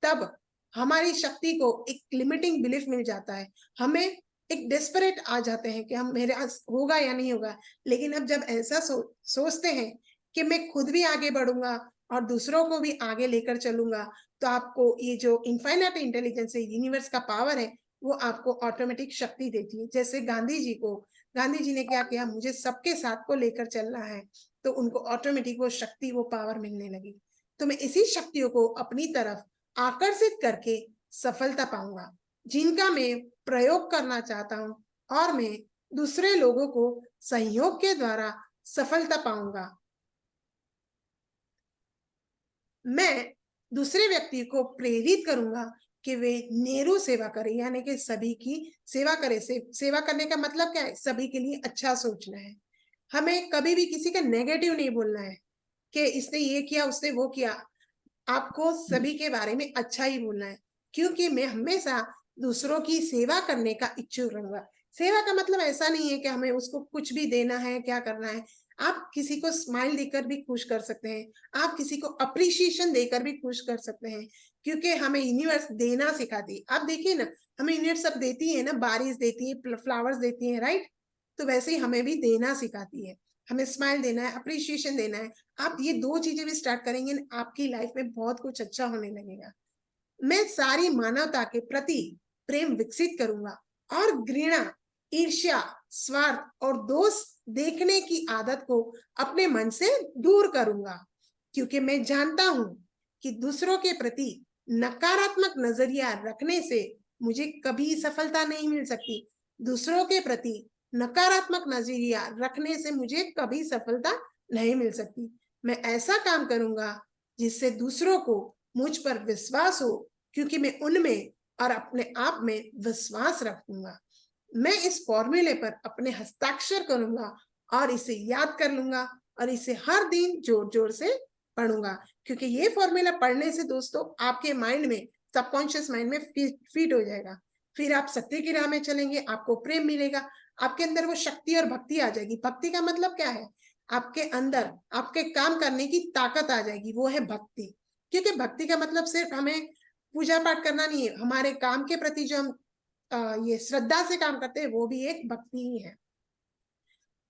तब हमारी शक्ति को एक लिमिटिंग बिलीफ मिल जाता है। हमें एक डेस्परेट आ जाते हैं कि हम मेरे पास होगा या नहीं होगा। लेकिन अब जब ऐसा सोचते हैं कि मैं खुद भी आगे बढ़ूंगा और दूसरों को भी आगे लेकर चलूंगा, तो आपको ये जो इनफाइनाइट इंटेलिजेंस है, यूनिवर्स का पावर है, वो आपको ऑटोमेटिक शक्ति देती है। जैसे गांधी जी ने क्या किया, मुझे सबके साथ को लेकर चलना है, तो उनको ऑटोमेटिक वो शक्ति, वो पावर मिलने लगी। तो मैं इसी शक्तियों को अपनी तरफ आकर्षित करके सफलता पाऊंगा, जिनका मैं प्रयोग करना चाहता हूं, और मैं दूसरे लोगों को सहयोग के द्वारा सफलता पाऊंगा। मैं दूसरे व्यक्ति को प्रेरित करूंगा कि वे नेहरू सेवा करें, यानी कि सभी की सेवा करें। सेवा करने का मतलब क्या है? सभी के लिए अच्छा सोचना है। हमें कभी भी किसी का नेगेटिव नहीं बोलना है कि इसने ये किया, उसने वो किया। आपको सभी के बारे में अच्छा ही बोलना है, क्योंकि मैं हमेशा दूसरों की सेवा करने का इच्छुक रहूंगा। सेवा का मतलब ऐसा नहीं है कि हमें उसको कुछ भी देना है, क्या करना है। आप किसी को स्माइल देकर भी खुश कर सकते हैं, आप किसी को अप्रिशिएशन देकर भी खुश कर सकते हैं, क्योंकि हमें यूनिवर्स देना सिखाती है। आप देखिए ना, हमें यूनिवर्स सब देती है ना, बारिश देती है, फ्लावर्स देती है, राइट? तो वैसे ही हमें भी देना सिखाती है। हमें स्माइल देना है, अप्रिशिएशन देना है। आप ये दो चीजें भी स्टार्ट करेंगे ना, आपकी लाइफ में बहुत कुछ अच्छा होने लगेगा। मैं सारी मानवता के प्रति प्रेम विकसित करूंगा, और घृणा, ईर्ष्या, स्वार्थ और दोष देखने की आदत को अपने मन से दूर करूंगा। क्योंकि मैं जानता हूं कि दूसरों के प्रति नकारात्मक नजरिया रखने से मुझे कभी सफलता नहीं मिल सकती। दूसरों के प्रति नकारात्मक नजरिया रखने से मुझे कभी सफलता नहीं मिल सकती। मैं ऐसा काम करूंगा जिससे दूसरों को मुझ पर विश्वास हो, क्योंकि मैं उनमें और अपने आप में विश्वास रखूंगा। मैं इस फॉर्मूले पर अपने हस्ताक्षर करूंगा और इसे याद कर लूंगा, और इसे हर दिन जोर जोर से पढ़ूंगा। क्योंकि ये फॉर्मूला पढ़ने से दोस्तों आपके माइंड में, सबकॉन्शियस माइंड में फीड हो जाएगा। फिर आप सत्य की राह में चलेंगे, आपको प्रेम मिलेगा, आपके अंदर वो शक्ति और भक्ति आ जाएगी। भक्ति का मतलब क्या है? आपके अंदर आपके काम करने की ताकत आ जाएगी, वो है भक्ति। क्योंकि भक्ति का मतलब सिर्फ हमें पूजा पाठ करना नहीं है, हमारे काम के प्रति जो हम ये श्रद्धा से काम करते हैं, वो भी एक भक्ति ही है।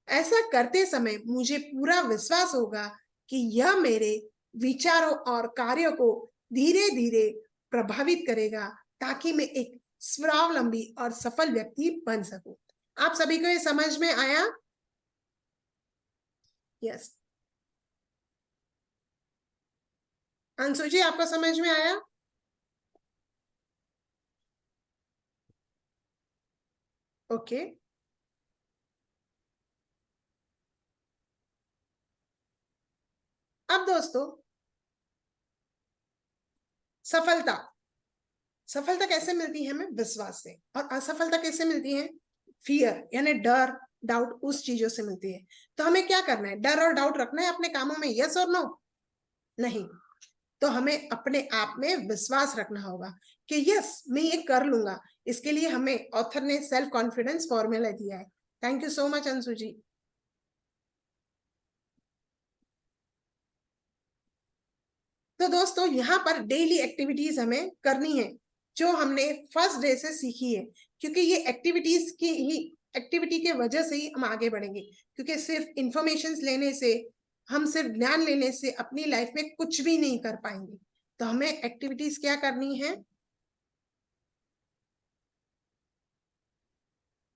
ऐसा करते समय मुझे पूरा विश्वास होगा कि यह मेरे विचारों और कार्यों को धीरे धीरे प्रभावित करेगा, ताकि मैं एक स्वावलंबी और सफल व्यक्ति बन सकूं। आप सभी को ये समझ में आया? यस। अंशु जी, आपको समझ में आया? ओके। अब दोस्तों, सफलता सफलता कैसे मिलती है? हमें विश्वास से। और असफलता कैसे मिलती है? फियर, यानी डर, डाउट, उस चीजों से मिलती है। तो हमें क्या करना है? डर और डाउट रखना है अपने कामों में? यस और नो? नहीं। तो हमें अपने आप में विश्वास रखना होगा कि यस, मैं ये कर लूंगा। इसके लिए हमें ऑथर ने सेल्फ कॉन्फिडेंस फॉर्मूला दिया है। Thank you so much Anshu ji. तो दोस्तों, यहाँ पर डेली एक्टिविटीज हमें करनी है, जो हमने फर्स्ट डे से सीखी है। क्योंकि ये एक्टिविटी के वजह से ही हम आगे बढ़ेंगे। क्योंकि सिर्फ इंफॉर्मेशन लेने से, हम सिर्फ ज्ञान लेने से अपनी लाइफ में कुछ भी नहीं कर पाएंगे। तो हमें एक्टिविटीज क्या करनी है?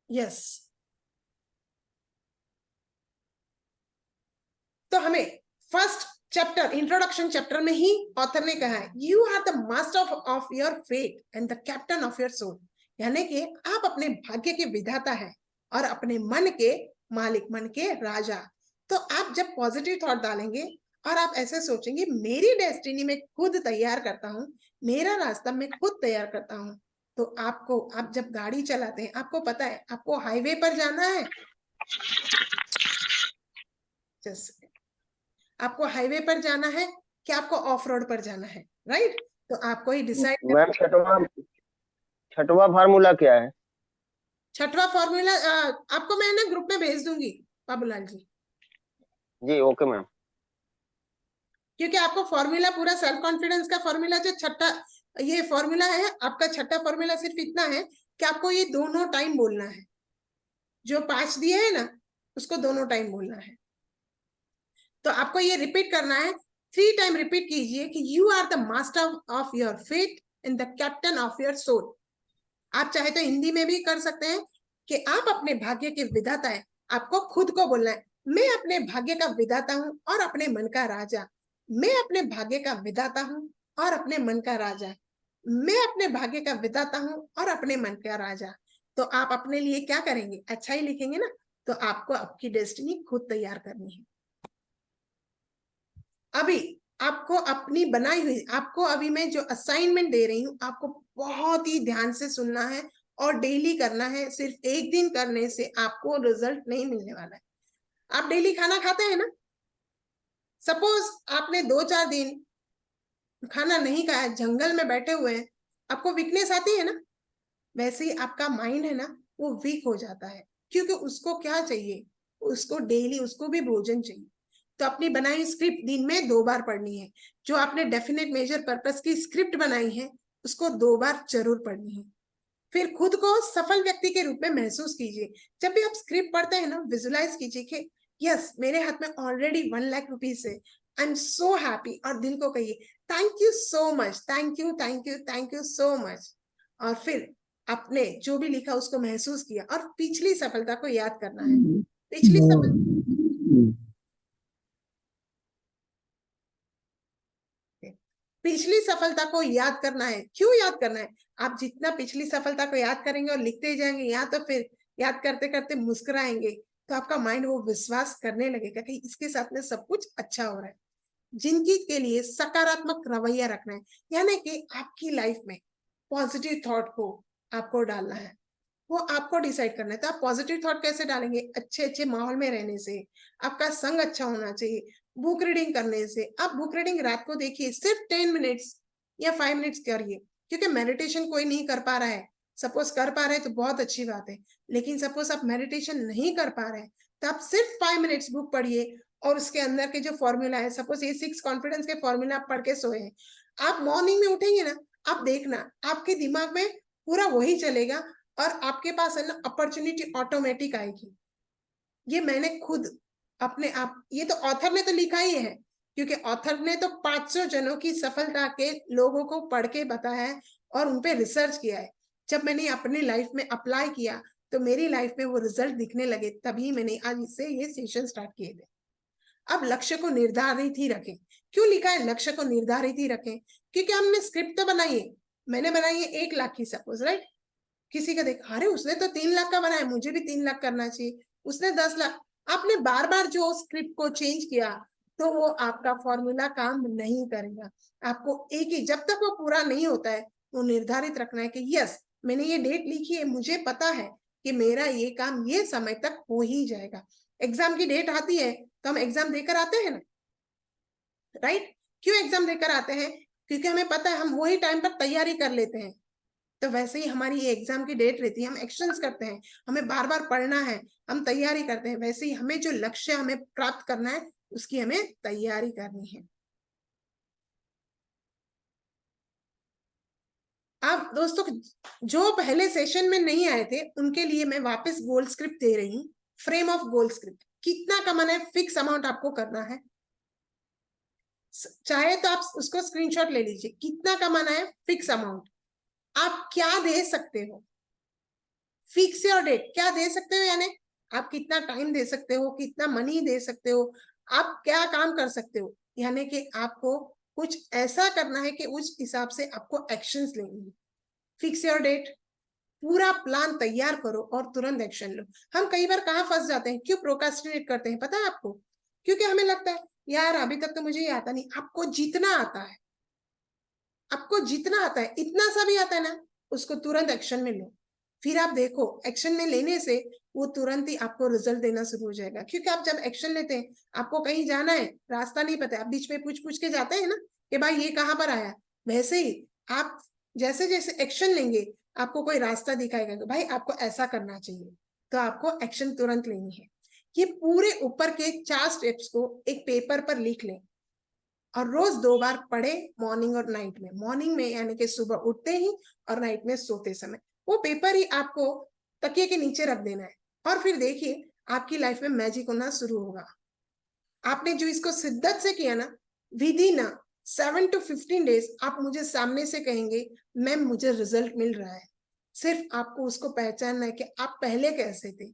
यस। तो हमें फर्स्ट चैप्टर, इंट्रोडक्शन चैप्टर में ही ऑथर ने कहा है, you are the master of your fate and the captain of your soul. यानी कि आप अपने भाग्य के विधाता हैं और अपने मन के मालिक, मन के राजा। तो आप जब पॉजिटिव थॉट डालेंगे, और आप ऐसे सोचेंगे मेरी डेस्टिनी मैं खुद तैयार करता हूँ, मेरा रास्ता मैं खुद तैयार करता हूँ। तो आपको, आप जब गाड़ी चलाते हैं आपको पता है आपको हाईवे पर जाना है, जैसे आपको हाईवे पर जाना है कि आपको ऑफ रोड पर जाना है, राइट? तो आपको ही डिसाइड कर। मैम छठवां फार्मूला क्या है? छठवां फॉर्मूला आपको मैं ना ग्रुप में भेज दूंगी बाबूलाल जी, जी ओके मैम। क्योंकि आपको फॉर्मूला पूरा सेल्फ कॉन्फिडेंस का फॉर्मूला जो छठा ये फॉर्मूला है आपका, छठा फॉर्मूला सिर्फ इतना है कि आपको ये दोनों टाइम बोलना है, जो 5 दिए है ना उसको दोनों टाइम बोलना है। तो आपको ये रिपीट करना है, 3 टाइम रिपीट कीजिए कि you are the master of your fate and the captain of your soul. आप चाहे तो हिंदी में भी कर सकते हैं कि आप अपने भाग्य के विधाता है। आपको खुद को बोलना है, मैं अपने भाग्य का विधाता हूं और अपने मन का राजा। मैं अपने भाग्य का विधाता हूं और अपने मन का राजा। मैं अपने भाग्य का विधाता हूं और अपने मन का राजा। तो आप अपने लिए क्या करेंगे, अच्छा ही लिखेंगे ना। तो आपको आपकी डेस्टिनी खुद तैयार करनी है। अभी आपको अपनी बनाई हुई, आपको अभी मैं जो असाइनमेंट दे रही हूँ आपको बहुत ही ध्यान से सुनना है और डेली करना है। सिर्फ एक दिन करने से आपको रिजल्ट नहीं मिलने वाला है। आप डेली खाना खाते हैं ना, सपोज आपने 2-4 दिन खाना नहीं खाया, जंगल में बैठे हुए हैं, आपको वीकनेस आती है ना। वैसे ही आपका माइंड है ना वो वीक हो जाता है, क्योंकि उसको क्या चाहिए, उसको डेली उसको भी भोजन चाहिए। तो अपनी बनाई स्क्रिप्ट दिन में 2 बार पढ़नी है। जो आपने डेफिनेट मेजर पर्पस की स्क्रिप्ट बनाई है उसको 2 बार जरूर पढ़नी है। फिर खुद को सफल व्यक्ति के रूप में महसूस कीजिए। जब भी आप स्क्रिप्ट पढ़ते हैं ना विजुलाइज कीजिए कि यस मेरे हाथ में ऑलरेडी 1 लाख रुपीज है, आई एम सो हैप्पी। और दिल को कहिए thank you so much, thank you thank you thank you so much. और फिर आपने जो भी लिखा उसको महसूस किया और पिछली सफलता को याद करना है। पिछली सफलता, पिछली सफलता को याद करना है। क्यों याद करना है? आप जितना पिछली सफलता को याद करेंगे और लिखते जाएंगे या तो फिर याद करते करते मुस्कुराएंगे, तो आपका माइंड वो विश्वास करने लगेगा कि इसके साथ में सब कुछ अच्छा हो रहा है। जिंदगी के लिए सकारात्मक रवैया रखना है, यानी कि आपकी लाइफ में पॉजिटिव थॉट को आपको डालना है, वो आपको डिसाइड करना है। तो आप पॉजिटिव थॉट कैसे डालेंगे? अच्छे अच्छे माहौल में रहने से, आपका संग अच्छा होना चाहिए, बुक रीडिंग करने से। आप बुक रीडिंग रात को देखिए, सिर्फ 10 मिनट्स या 5 मिनट्स करिए, क्योंकि मेडिटेशन कोई नहीं कर पा रहा है। सपोज कर पा रहे हैं तो बहुत अच्छी बात है, लेकिन सपोज आप मेडिटेशन नहीं कर पा रहे हैं तो आप सिर्फ 5 मिनट्स बुक पढ़िए और उसके अंदर के जो फॉर्मूला है, सपोज ये 6 कॉन्फिडेंस के फॉर्मूला आप पढ़ के सोए हैं, आप मॉर्निंग में उठेंगे ना, आप देखना आपके दिमाग में पूरा वही चलेगा और आपके पास है ना अपॉर्चुनिटी ऑटोमेटिक आएगी। ये मैंने खुद अपने आप, ये तो ऑथर ने तो लिखा ही है, क्योंकि ऑथर ने तो 500 जनों की सफलता के लोगों को पढ़ के बताया है और उनपे रिसर्च किया है। जब मैंने अपनी लाइफ में अप्लाई किया तो मेरी लाइफ में वो रिजल्ट दिखने लगे, तभी मैंने आज इससे ये सेशन स्टार्ट किए थे। अब लक्ष्य को निर्धारित ही रखें। क्यों लिखा है लक्ष्य को निर्धारित ही रखें? क्योंकि हमने स्क्रिप्ट तो बनाई है, मैंने बनाई है 1 लाख की सपोज, राइट? किसी का देखा, अरे उसने तो 3 लाख का बनाया, मुझे भी 3 लाख करना चाहिए, उसने 10 लाख। आपने बार बार जो स्क्रिप्ट को चेंज किया तो वो आपका फॉर्मूला काम नहीं करेगा। आपको एक ही, जब तक वो पूरा नहीं होता है वो निर्धारित रखना है कि यस मैंने ये डेट लिखी है, मुझे पता है कि मेरा ये काम ये समय तक हो ही जाएगा। एग्जाम की डेट आती है तो हम एग्जाम देकर आते हैं ना, राइट? क्यों एग्जाम देकर आते हैं? क्योंकि हमें पता है हम वही टाइम पर तैयारी कर लेते हैं। तो वैसे ही हमारी ये एग्जाम की डेट रहती है, हम एक्शंस करते हैं, हमें बार बार पढ़ना है, हम तैयारी करते हैं। वैसे ही हमें जो लक्ष्य हमें प्राप्त करना है उसकी हमें तैयारी करनी है। अब दोस्तों जो पहले सेशन में नहीं आए थे उनके लिए मैं वापस गोल स्क्रिप्ट दे रही हूँ। फ्रेम ऑफ गोल स्क्रिप्ट, कितना कमाना है, फिक्स अमाउंट आपको करना है। चाहे तो आप उसको स्क्रीनशॉट ले लीजिए, कितना कमाना है फिक्स अमाउंट। आप क्या दे सकते हो, फिक्स योर डेट, क्या दे सकते हो, यानी आप कितना टाइम दे सकते हो, कितना मनी दे सकते हो, आप क्या काम कर सकते हो। यानी कि आपको कुछ ऐसा करना है कि उस हिसाब से आपको एक्शंस लेनी है। फिक्स योर डेट, पूरा प्लान तैयार करो और तुरंत एक्शन लो। हम कई बार कहाँ फंस जाते हैं, क्यों प्रोकास्टिनेट करते हैं पता है आपको? क्योंकि हमें लगता है यार अभी तक तो मुझे ये आता नहीं। आपको जितना आता है, आपको जितना आता है, इतना सा भी आता है ना, उसको तुरंत एक्शन में लो। फिर आप देखो, एक्शन में लेने से वो तुरंत ही आपको रिजल्ट देना शुरू हो जाएगा। क्योंकि आप जब एक्शन लेते हैं, आपको कहीं जाना है, रास्ता नहीं पता है, आप बीच में पूछ पूछ के जाते हैं ना कि भाई ये कहाँ पर आया, वैसे ही आप जैसे जैसे एक्शन लेंगे, आपको कोई रास्ता दिखाएगा कि भाई आपको ऐसा करना चाहिए, तो आपको एक्शन तुरंत लेनी है। ये पूरे ऊपर के 4 स्टेप्स को एक पेपर पर लिख लें और रोज 2 बार पढ़े, मॉर्निंग और नाइट में। मॉर्निंग में यानी कि सुबह उठते ही, और नाइट में सोते समय। वो पेपर ही आपको तकिए के नीचे रख देना है, और फिर देखिए आपकी लाइफ में मैजिक होना शुरू होगा। आपने जो इसको शिद्दत से किया ना, विद इन 7 to 15 डेज आप मुझे सामने से कहेंगे मैम मुझे रिजल्ट मिल रहा है। सिर्फ आपको उसको पहचानना है कि आप पहले कैसे थे,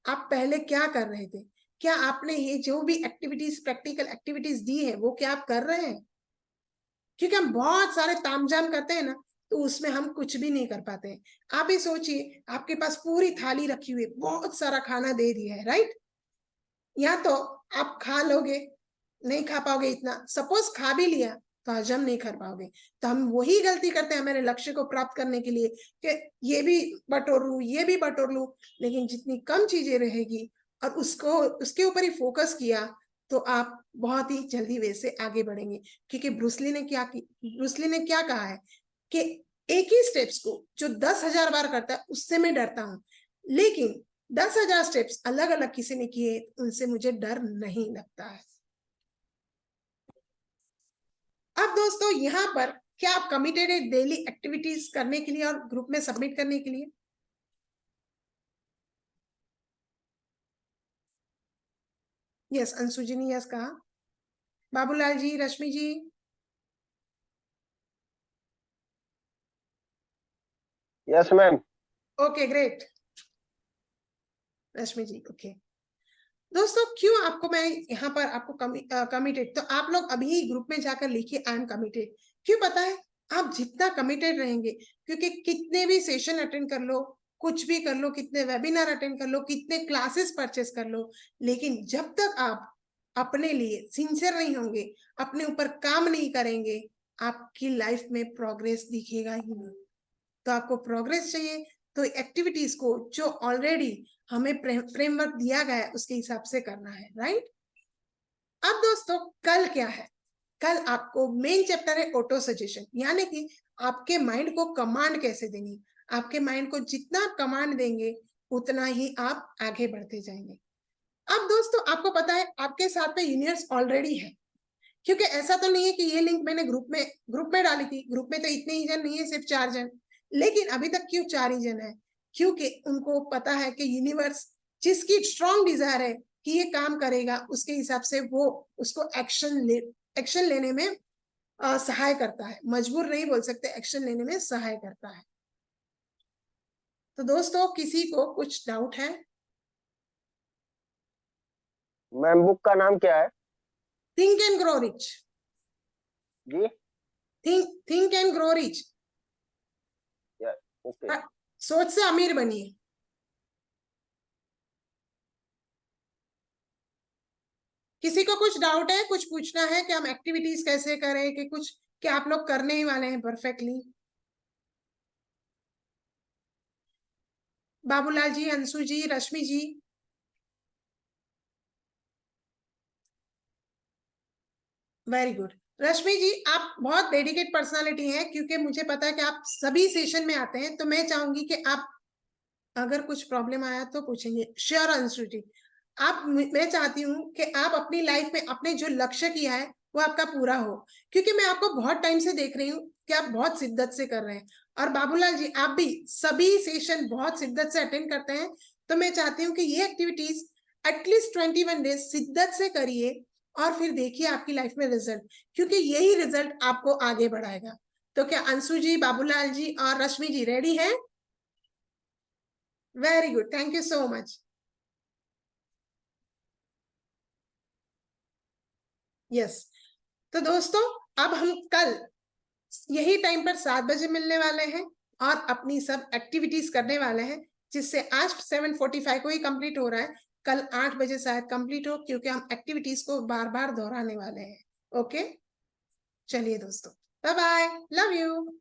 आप पहले क्या कर रहे थे, क्या आपने ये जो भी एक्टिविटीज, प्रैक्टिकल एक्टिविटीज दी है, वो क्या आप कर रहे हैं। क्योंकि हम बहुत सारे तामझाम करते हैं ना, तो उसमें हम कुछ भी नहीं कर पाते हैं। आप ही सोचिए, आपके पास पूरी थाली रखी हुई है, बहुत सारा खाना दे दिया है, राइट। या तो आप खा लोगे, नहीं खा पाओगे इतना, सपोज खा भी लिया तो हजम नहीं कर पाओगे। तो हम वही गलती करते हैं हमारे लक्ष्य को प्राप्त करने के लिए कि ये भी बटोर लूं, ये भी बटोर लूं। लेकिन जितनी कम चीजें रहेगी और उसको उसके ऊपर ही फोकस किया, तो आप बहुत ही जल्दी वैसे आगे बढ़ेंगे। क्योंकि ब्रूसली ने क्या कहा है कि एक ही स्टेप्स को जो 10,000 बार करता है उससे मैं डरता हूं, लेकिन 10,000 स्टेप्स अलग अलग किसी ने किए, उनसे मुझे डर नहीं लगता है। अब दोस्तों यहाँ पर क्या आप कमिटेड है डेली एक्टिविटीज करने के लिए और ग्रुप में सबमिट करने के लिए? यस, अंशु जी ने यस कहा। Babulal ji, Rashmi ji? Yes ma'am. Okay great. Rashmi ji okay. दोस्तों क्यों आपको मैं यहाँ पर आपको कमिटेड, तो आप लोग अभी ग्रुप में जाकर लिखिए आई एम कमिटेड। क्यों पता है? आप जितना कमिटेड रहेंगे, क्योंकि कितने भी सेशन अटेंड कर लो, कुछ भी कर लो, कितने वेबिनार अटेंड कर लो, कितने क्लासेस परचेस कर लो, लेकिन जब तक आप अपने लिए सिंसियर नहीं होंगे, अपने ऊपर काम नहीं करेंगे, आपकी लाइफ में प्रोग्रेस दिखेगा ही नहीं। तो आपको प्रोग्रेस चाहिए, तो एक्टिविटीज को जो ऑलरेडी हमें फ्रेमवर्क दिया गया है उसके हिसाब से करना है, राइट। अब दोस्तों कल क्या है? कल आपको मेन चैप्टर है ऑटो सजेशन, यानी कि आपके माइंड को कमांड कैसे देनी। आपके माइंड को जितना कमांड देंगे, उतना ही आप आगे बढ़ते जाएंगे। अब दोस्तों आपको पता है आपके साथ में यूनिवर्स ऑलरेडी है। क्योंकि ऐसा तो नहीं है कि ये लिंक मैंने ग्रुप में डाली थी, ग्रुप में तो इतने ही जन नहीं है, सिर्फ 4 जन। लेकिन अभी तक क्यों 4 ही जन है? क्योंकि उनको पता है कि यूनिवर्स जिसकी स्ट्रॉन्ग डिजायर है कि ये काम करेगा, उसके हिसाब से वो उसको एक्शन लेने में सहाय करता है। मजबूर नहीं बोल सकते, एक्शन लेने में सहाय करता है। तो दोस्तों किसी को कुछ डाउट है? मैम बुक का नाम क्या है? Think and grow rich. जी। Think and grow rich. Yes. Okay. सोच से अमीर बनिए। किसी को कुछ डाउट है, कुछ पूछना है कि हम एक्टिविटीज कैसे करें, कि कुछ क्या आप लोग करने ही वाले हैं perfectly? Babulal ji, Anshu ji, Rashmi ji? Very good. Rashmi ji आप बहुत डेडिकेट पर्सनालिटी हैं, क्योंकि मुझे पता है कि आप सभी सेशन में आते हैं। तो मैं चाहूंगी कि आप, अगर कुछ प्रॉब्लम आया तो पूछेंगे। श्योर अंशु जी। मैं चाहती हूँ कि आप अपनी लाइफ में अपने जो लक्ष्य किया है वो आपका पूरा हो, क्योंकि मैं आपको बहुत टाइम से देख रही हूँ कि आप बहुत शिद्दत से कर रहे हैं। और बाबूलाल जी आप भी सभी सेशन बहुत शिद्दत से अटेंड करते हैं। तो मैं चाहती हूँ कि ये एक्टिविटीज एटलीस्ट 21 डेज शिद्दत से करिए, और फिर देखिए आपकी लाइफ में रिजल्ट, क्योंकि यही रिजल्ट आपको आगे बढ़ाएगा। तो क्या अंशु जी, बाबूलाल जी और रश्मि जी रेडी हैं? Very good, thank you so much. Yes. तो दोस्तों अब हम कल यही टाइम पर 7 बजे मिलने वाले हैं और अपनी सब एक्टिविटीज करने वाले हैं। जिससे आज 7:45 को ही कंप्लीट हो रहा है, कल 8 बजे शायद कंप्लीट हो, क्योंकि हम एक्टिविटीज को बार बार दोहराने वाले हैं। ओके, चलिए दोस्तों, बाय बाय, लव यू।